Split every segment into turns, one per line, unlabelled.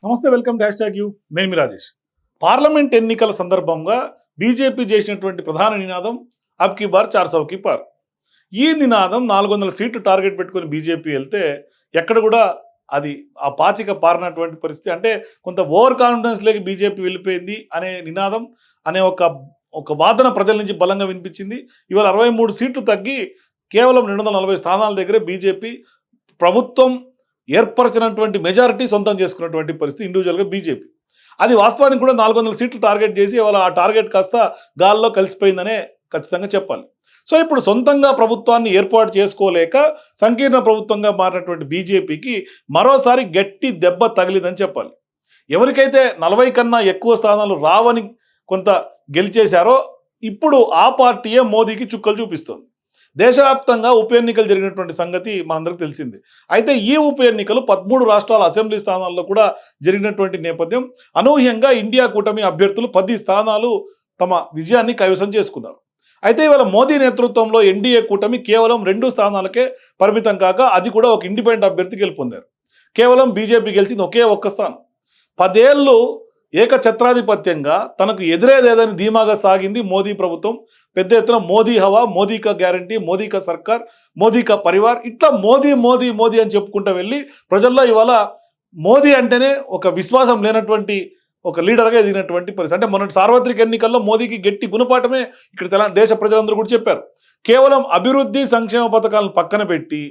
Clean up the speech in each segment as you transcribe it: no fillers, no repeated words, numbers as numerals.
నమస్తే, welcome to hash tag you. నేను మీ Rajesh. Parliament ఎన్నికల సందర్భంగా బీజేపీ చేసినటువంటి ప్రధాన నినాదం అబ్ కీ బార్ 400 కి పార్. ఈ నినాదం 400 సీట్లు టార్గెట్ పెట్టుకొని బీజేపీ వెళ్తే ఎక్కడ కూడా అది ఆ పాచిక పారినటువంటి పరిస్థితి. అంటే కొంత ఓవర్ కాన్ఫిడెన్స్ లేక బీజేపీ వెళ్ళిపోయింది అనే నినాదం అనే ఒక వాదన ప్రజల నుంచి బలంగా వినిపించింది. ఇవాళ 63 సీట్లు తగ్గి కేవలం 240 స్థానాల దగ్గరే బీజేపీ ప్రభుత్వం ఏర్పరచినటువంటి మెజారిటీ సొంతం చేసుకున్నటువంటి పరిస్థితి ఇండివిజువల్గా బీజేపీ. అది వాస్తవానికి కూడా 400 సీట్లు టార్గెట్ చేసి ఇవాళ ఆ టార్గెట్ కాస్త గాల్లో కలిసిపోయిందనే ఖచ్చితంగా చెప్పాలి. సో ఇప్పుడు సొంతంగా ప్రభుత్వాన్ని ఏర్పాటు చేసుకోలేక సంకీర్ణ ప్రభుత్వంగా మారినటువంటి బీజేపీకి మరోసారి గట్టి దెబ్బ తగిలిందని చెప్పాలి. ఎవరికైతే 40 కన్నా ఎక్కువ స్థానాలు రావని కొంత గెలిచేశారో ఇప్పుడు ఆ పార్టీయే మోదీకి చుక్కలు చూపిస్తోంది. దేశవ్యాప్తంగా ఉప ఎన్నికలు జరిగినటువంటి సంగతి మనందరికీ తెలిసింది. అయితే ఈ ఉప ఎన్నికలు 13 రాష్ట్రాల అసెంబ్లీ స్థానాల్లో కూడా జరిగినటువంటి నేపథ్యం అనూహ్యంగా ఇండియా కూటమి అభ్యర్థులు 10 స్థానాలు తమ విజయాన్ని కైవసం చేసుకున్నారు. అయితే ఇవాళ మోదీ నేతృత్వంలో ఎన్డీఏ కూటమి కేవలం 2 స్థానాలకే పరిమితం కాక అది కూడా ఒక ఇండిపెండెంట్ అభ్యర్థి గెలుపొందారు. కేవలం బీజేపీ గెలిచింది ఒక్క స్థానం. 10 ఏళ్ళు ఏకఛత్రాధిపత్యంగా తనకు ఎదురేదేదని ధీమాగా సాగింది మోదీ ప్రభుత్వం. పెద్ద ఎత్తున మోదీ హవా, మోదీ కా గ్యారంటీ, మోదీ కా సర్కార్, మోదీ కా పరివార్, ఇట్లా మోదీ మోదీ మోదీ అని చెప్పుకుంటూ వెళ్ళి ప్రజల్లో ఇవాళ మోదీ అంటేనే ఒక విశ్వాసం లేనటువంటి ఒక లీడర్గా ఎదిగినటువంటి పరిస్థితి. అంటే మొన్నటి సార్వత్రిక ఎన్నికల్లో మోదీకి గట్టి గుణపాఠమే ఇక్కడ దేశ ప్రజలందరూ కూడా చెప్పారు. కేవలం అభివృద్ధి సంక్షేమ పథకాలను పక్కన పెట్టి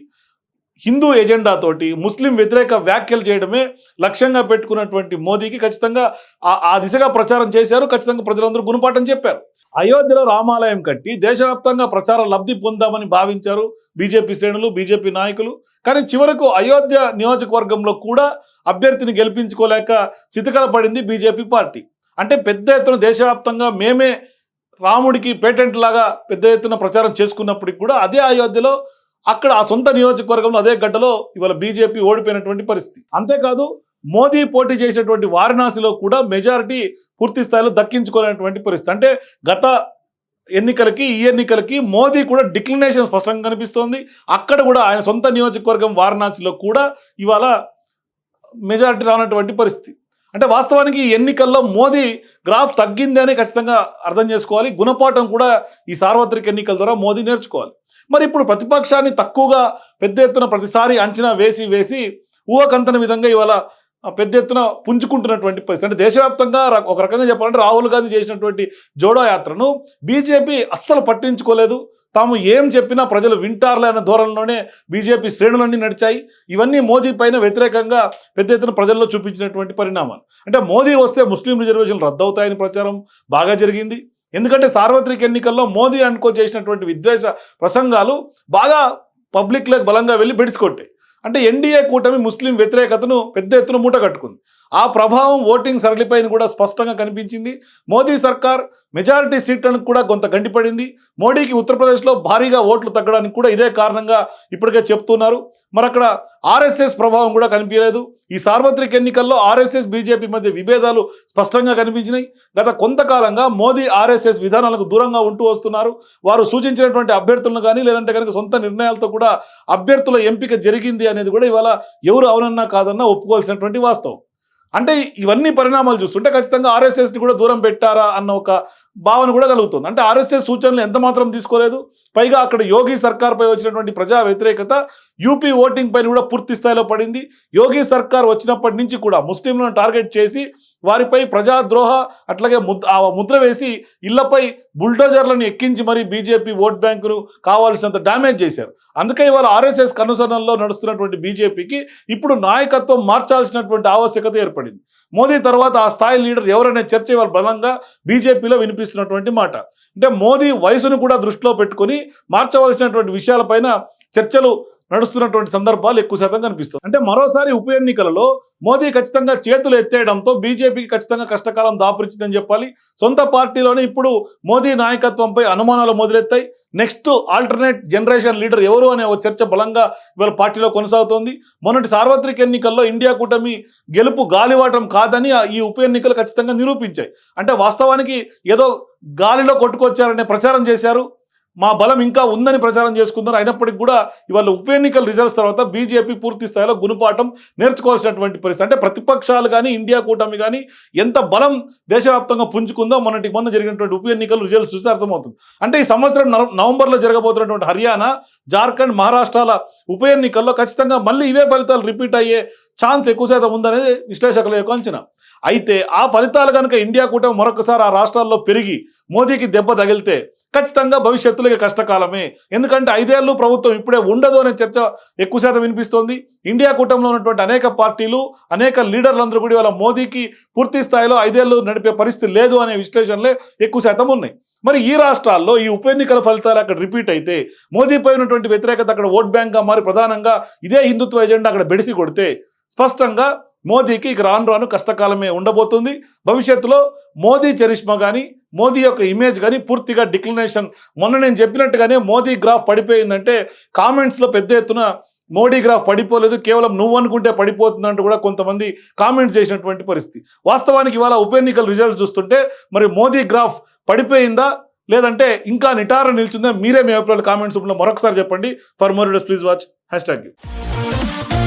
హిందూ ఎజెండాతోటి ముస్లిం వ్యతిరేక వ్యాఖ్యలు చేయడమే లక్ష్యంగా పెట్టుకున్నటువంటి మోదీకి ఖచ్చితంగా ఆ దిశగా ప్రచారం చేశారు. ఖచ్చితంగా ప్రజలందరూ గుణపాఠం చెప్పారు. అయోధ్యలో రామాలయం కట్టి దేశవ్యాప్తంగా ప్రచార లబ్ధి పొందామని భావించారు బీజేపీ శ్రేణులు, బీజేపీ నాయకులు. కానీ చివరకు అయోధ్య నియోజకవర్గంలో కూడా అభ్యర్థిని గెలిపించుకోలేక చితకల పడింది బీజేపీ పార్టీ. అంటే పెద్ద ఎత్తున దేశవ్యాప్తంగా మేమే రాముడికి పేటెంట్ లాగా పెద్ద ఎత్తున ప్రచారం చేసుకున్నప్పటికి కూడా అదే అయోధ్యలో అక్కడ ఆ సొంత నియోజకవర్గంలో అదే గడ్డలో ఇవాళ బీజేపీ ఓడిపోయినటువంటి పరిస్థితి. అంతేకాదు మోదీ పోటీ చేసినటువంటి వారణాసిలో కూడా మెజారిటీ పూర్తి స్థాయిలో దక్కించుకోలేనటువంటి పరిస్థితి. అంటే గత ఎన్నికలకి ఈ ఎన్నికలకి మోదీ కూడా డిక్లినేషన్ స్పష్టంగా కనిపిస్తోంది. అక్కడ కూడా ఆయన సొంత నియోజకవర్గం వారణాసిలో కూడా ఇవాళ మెజారిటీ రానటువంటి పరిస్థితి. అంటే వాస్తవానికి ఈ ఎన్నికల్లో మోదీ గ్రాఫ్ తగ్గిందని ఖచ్చితంగా అర్థం చేసుకోవాలి. గుణపాఠం కూడా ఈ సార్వత్రిక ఎన్నికల ద్వారా మోదీ నేర్చుకోవాలి. మరి ఇప్పుడు ప్రతిపక్షాన్ని తక్కువగా పెద్ద ఎత్తున ప్రతిసారి అంచనా వేసి ఊహకంతన విధంగా ఇవాళ పెద్ద ఎత్తున పుంజుకుంటున్నటువంటి పరిస్థితి. అంటే దేశవ్యాప్తంగా ఒక రకంగా చెప్పాలంటే రాహుల్ గాంధీ చేసినటువంటి జోడో యాత్రను బీజేపీ అస్సలు పట్టించుకోలేదు. తాము ఏం చెప్పినా ప్రజలు వింటారులే అన్న ధోరణిలోనే బీజేపీ శ్రేణులన్నీ నడిచాయి. ఇవన్నీ మోదీ పైన వ్యతిరేకంగా పెద్ద ఎత్తున ప్రజల్లో చూపించినటువంటి పరిణామాలు. అంటే మోదీ వస్తే ముస్లిం రిజర్వేషన్లు రద్దవుతాయని ప్రచారం బాగా జరిగింది. ఎందుకంటే సార్వత్రిక ఎన్నికల్లో మోదీ అనుకో చేసినటువంటి విద్వేష ప్రసంగాలు బాగా పబ్లిక్లోకి బలంగా వెళ్ళి బెడిసికొట్టాయి. అంటే ఎన్డీఏ కూటమి ముస్లిం వ్యతిరేకతను పెద్ద ఎత్తున మూట కట్టుకుంది. ఆ ప్రభావం ఓటింగ్ సరళిపైన కూడా స్పష్టంగా కనిపించింది. మోదీ సర్కార్ మెజారిటీ సీట్లను కూడా కొంత గండిపడింది. మోడీకి ఉత్తరప్రదేశ్లో భారీగా ఓట్లు తగ్గడానికి కూడా ఇదే కారణంగా ఇప్పటికే చెప్తున్నారు. మరి అక్కడ ఆర్ఎస్ఎస్ ప్రభావం కూడా కనిపించలేదు. ఈ సార్వత్రిక ఎన్నికల్లో ఆర్ఎస్ఎస్ బీజేపీ మధ్య విభేదాలు స్పష్టంగా కనిపించినాయి. గత కొంతకాలంగా మోదీ ఆర్ఎస్ఎస్ విధానాలకు దూరంగా ఉంటూ వస్తున్నారు. వారు సూచించినటువంటి అభ్యర్థులను కానీ లేదంటే కనుక సొంత నిర్ణయాలతో కూడా అభ్యర్థుల ఎంపిక జరిగింది అనేది కూడా ఇవాళ ఎవరు అవునన్నా కాదన్నా ఒప్పుకోవాల్సినటువంటి వాస్తవం. అంటే ఇవన్నీ పరిణామాలు చూస్తుంటే ఖచ్చితంగా ఆర్ఎస్ఎస్ని కూడా దూరం పెట్టారా అన్న ఒక భావన కూడా కలుగుతుంది. అంటే ఆర్ఎస్ఎస్ సూచనలు ఎంత మాత్రం తీసుకోలేదు. పైగా అక్కడ యోగి సర్కార్పై వచ్చినటువంటి ప్రజా వ్యతిరేకత యూపీ ఓటింగ్ పైన కూడా పూర్తి స్థాయిలో పడింది. యోగి సర్కార్ వచ్చినప్పటి నుంచి కూడా ముస్లింలను టార్గెట్ చేసి వారిపై ప్రజాద్రోహ అట్లాగే ముద్ర వేసి ఇళ్లపై బుల్డోజర్లను ఎక్కించి మరీ బీజేపీ ఓట్ బ్యాంకును కావాల్సినంత డ్యామేజ్ చేశారు. అందుకే ఇవాళ ఆర్ఎస్ఎస్ కనుసరణలో నడుస్తున్నటువంటి బీజేపీకి ఇప్పుడు నాయకత్వం మార్చాల్సినటువంటి ఆవశ్యకత ఏర్పడింది. మోదీ తర్వాత ఆ స్థాయి లీడర్ ఎవరనే చర్చ ఇవాళ బలంగా బీజేపీలో వినిపిస్తున్నటువంటి మాట. అంటే మోదీ వయసును కూడా దృష్టిలో పెట్టుకొని మార్చవలసినటువంటి విషయాలపైన చర్చలు నడుస్తున్నటువంటి సందర్భాలు ఎక్కువ శాతం కనిపిస్తుంది. అంటే మరోసారి ఉప ఎన్నికలలో మోదీ ఖచ్చితంగా చేతులు ఎత్తేయడంతో బీజేపీకి ఖచ్చితంగా కష్టకాలం దాపురించిందని చెప్పాలి. సొంత పార్టీలోనే ఇప్పుడు మోదీ నాయకత్వంపై అనుమానాలు మొదలెత్తాయి. నెక్స్ట్ ఆల్టర్నేట్ జనరేషన్ లీడర్ ఎవరు అనే ఒక చర్చ బలంగా ఇవాళ పార్టీలో కొనసాగుతోంది. మొన్నటి సార్వత్రిక ఎన్నికల్లో ఇండియా కూటమి గెలుపు గాలివాటం కాదని ఈ ఉప ఎన్నికలు ఖచ్చితంగా నిరూపించాయి. అంటే వాస్తవానికి ఏదో గాలిలో కొట్టుకొచ్చారనే ప్రచారం చేశారు. మా బలం ఇంకా ఉందని ప్రచారం చేసుకున్నారు. అయినప్పటికీ కూడా ఇవాళ ఉప ఎన్నికల రిజల్ట్స్ తర్వాత బీజేపీ పూర్తి స్థాయిలో గుణపాఠం నేర్చుకోవాల్సినటువంటి పరిస్థితి. అంటే ప్రతిపక్షాలు కానీ ఇండియా కూటమి కానీ ఎంత బలం దేశవ్యాప్తంగా పుంజుకుందో మొన్న జరిగినటువంటి ఉప ఎన్నికల రిజల్ట్స్ చూస్తే అర్థమవుతుంది. అంటే ఈ సంవత్సరం నవంబర్లో జరగబోతున్నటువంటి హర్యానా, జార్ఖండ్, మహారాష్ట్రాల ఉప ఎన్నికల్లో ఖచ్చితంగా మళ్ళీ ఇవే ఫలితాలు రిపీట్ అయ్యే ఛాన్స్ ఎక్కువ శాతం ఉందనేది విశ్లేషకుల యొక్క అంచనా. అయితే ఆ ఫలితాలు కనుక ఇండియా కూటమి మరొకసారి ఆ రాష్ట్రాల్లో పెరిగి మోదీకి దెబ్బ తగిలితే ఖచ్చితంగా భవిష్యత్తులో కష్టకాలమే. ఎందుకంటే 5 ఏళ్ళు ప్రభుత్వం ఇప్పుడే ఉండదు అనే చర్చ ఎక్కువ శాతం వినిపిస్తోంది. ఇండియా కూటమిలో ఉన్నటువంటి అనేక పార్టీలు, అనేక లీడర్లందరూ కూడా ఇవాళ మోదీకి పూర్తి స్థాయిలో 5 ఏళ్ళు నడిపే పరిస్థితి లేదు అనే విశ్లేషణలే ఎక్కువ శాతం ఉన్నాయి. మరి ఈ రాష్ట్రాల్లో ఈ ఉప ఎన్నికల ఫలితాలు అక్కడ రిపీట్ అయితే మోదీపై ఉన్నటువంటి వ్యతిరేకత అక్కడ ఓట్ బ్యాంక్గా మారి ప్రధానంగా ఇదే హిందుత్వ ఎజెండా అక్కడ బెడిసి కొడితే స్పష్టంగా మోదీకి ఇక రాను కష్టకాలమే ఉండబోతుంది. భవిష్యత్తులో మోదీ చరిష్మా కానీ, మోదీ యొక్క ఇమేజ్ కానీ పూర్తిగా డిక్లినేషన్. మొన్న నేను చెప్పినట్టుగానే మోదీ గ్రాఫ్ పడిపోయిందంటే కామెంట్స్లో పెద్ద ఎత్తున మోడీ గ్రాఫ్ పడిపోలేదు, కేవలం నువ్వు అనుకుంటే పడిపోతుందంటూ కూడా కొంతమంది కామెంట్స్ చేసినటువంటి పరిస్థితి. వాస్తవానికి ఇవాళ ఉప ఎన్నికల రిజల్ట్స్ చూస్తుంటే మరి మోదీ గ్రాఫ్ పడిపోయిందా లేదంటే ఇంకా నిటార నిల్చుందా? మీరే మీ అభిప్రాయాలు కామెంట్స్ రూపంలో మరొకసారి చెప్పండి. For more videos please watch #.